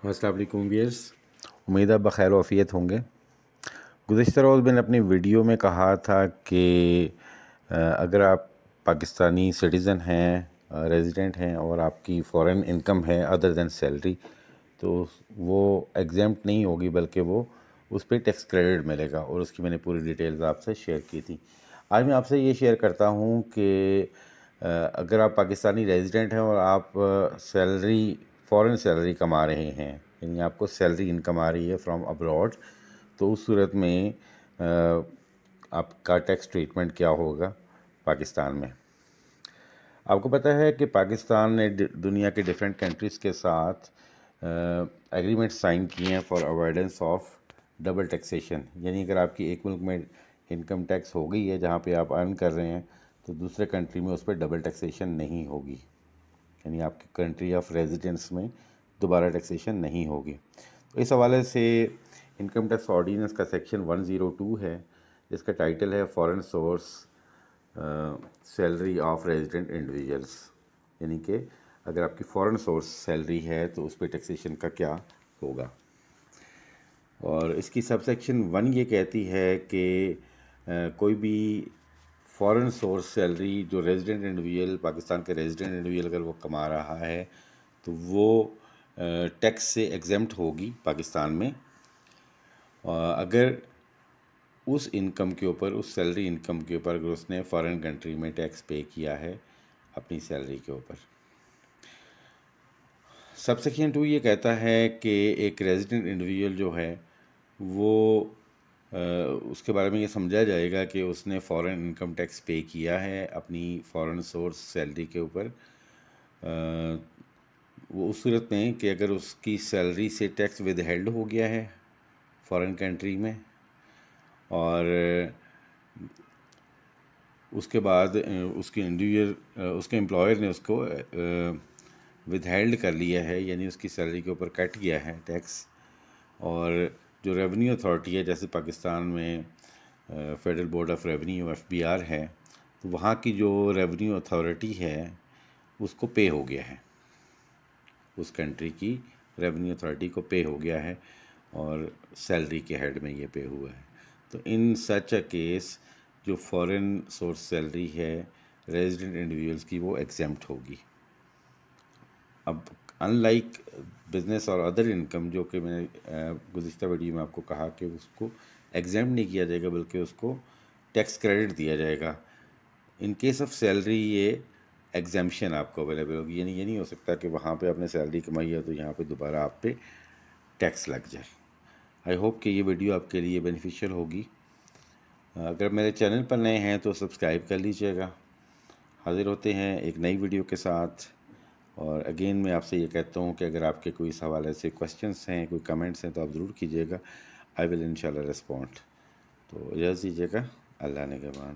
السلام علیکم ویئرس، امید ہے بخیر و عافیت ہوں گے۔ گزشتہ روز میں نے اپنی ویڈیو میں کہا تھا کہ اگر آپ پاکستانی سٹیزن ہیں، ریزیڈنٹ ہیں اور آپ کی فورن انکم ہے ادر دین سیلری، تو وہ ایگزیمپٹ نہیں ہوگی بلکہ وہ اس پہ ٹیکس کریڈٹ ملے گا، اور اس کی میں نے پوری ڈیٹیلز آپ سے شیئر کی تھی۔ آج میں آپ سے یہ شیئر کرتا ہوں کہ اگر آپ پاکستانی ریزیڈنٹ ہیں اور آپ فورن سیلری کما رہے ہیں، یعنی آپ کو سیلری انکم آ رہی ہے فرام ابراڈ، تو اس صورت میں آپ کا ٹیکس ٹریٹمنٹ کیا ہوگا پاکستان میں۔ آپ کو پتہ ہے کہ پاکستان نے دنیا کے ڈیفرنٹ کنٹریز کے ساتھ ایگریمنٹ سائن کیے ہیں for avoidance of double taxation, یعنی اگر آپ کی ایک ملک میں انکم ٹیکس ہو گئی ہے جہاں پہ آپ ارن کر رہے ہیں، تو دوسرے کنٹری میں اس پہ ڈبل ٹیکسیشن نہیں ہوگی، یعنی آپ کی کنٹری آف ریزیڈنس میں دوبارہ ٹیکسیشن نہیں ہوگی۔ تو اس حوالے سے انکم ٹیکس آرڈیننس کا سیکشن 102 ہے، جس کا ٹائٹل ہے foreign source salary of resident individuals, یعنی کہ اگر آپ کی فارن سورس سیلری ہے تو اس پہ ٹیکسیشن کا کیا ہوگا۔ اور اس کی سب سیکشن 1 یہ کہتی ہے کہ کوئی بھی فارن سورس سیلری جو ریزیڈنٹ انڈیویجول، پاکستان کے ریزیڈنٹ انڈیویجول اگر وہ کما رہا ہے تو وہ ٹیکس سے ایگزمپٹ ہوگی پاکستان میں، اگر اس انکم کے اوپر، اس سیلری انکم کے اوپر اگر اس نے فارن کنٹری میں ٹیکس پے کیا ہے اپنی سیلری کے اوپر۔ سب سیکشن 2 یہ کہتا ہے کہ ایک ریزیڈنٹ انڈیویجول جو ہے وہ اس کے بارے میں یہ سمجھا جائے گا کہ اس نے فارن انکم ٹیکس پے کیا ہے اپنی فارن سورس سیلری کے اوپر، وہ اس صورت میں کہ اگر اس کی سیلری سے ٹیکس ود ہیلڈ ہو گیا ہے فارن کنٹری میں، اور اس کے بعد اس کے امپلائر نے اس کو ود ہیلڈ کر لیا ہے، یعنی اس کی سیلری کے اوپر کٹ گیا ہے ٹیکس، اور جو ریونیو اتھارٹی ہے، جیسے پاکستان میں federal board of revenue FBR ہے، تو وہاں کی جو ریونیو اتھارٹی ہے اس کو پے ہو گیا ہے، اس کنٹری کی ریونیو اتھارٹی کو پے ہو گیا ہے، اور سیلری کے ہیڈ میں یہ پے ہوا ہے۔ تو ان سچ اے کیس جو فارن سورس سیلری ہے ریزیڈنٹ انڈیویجولس کی، وہ ایگزمپٹ ہوگی۔ اب ان لائک بزنس اور ادر انکم، جو کہ میں نے گزشتہ ویڈیو میں آپ کو کہا کہ اس کو ایگزمپٹ نہیں کیا جائے گا بلکہ اس کو ٹیکس کریڈٹ دیا جائے گا، ان کیس آف سیلری یہ ایگزمپشن آپ کو اویلیبل ہوگی، یعنی یہ نہیں ہو سکتا کہ وہاں پہ آپ نے سیلری کمائی ہے تو یہاں پہ دوبارہ آپ پہ ٹیکس لگ جائے۔ آئی ہوپ کہ یہ ویڈیو آپ کے لیے بینیفیشیل ہوگی۔ اگر میرے چینل پر نئے ہیں تو سبسکرائب کر لیجئے گا۔ حاضر ہوتے ہیں ایک نئی ویڈیو کے ساتھ، اور اگین میں آپ سے یہ کہتا ہوں کہ اگر آپ کے کوئی اس حوالے سے کوسچنس ہیں، کوئی کمنٹس ہیں تو آپ ضرور کیجیے گا، آئی ول انشاءاللہ ریسپونڈ۔ تو اجازت دیجیے گا، اللہ نگہبان۔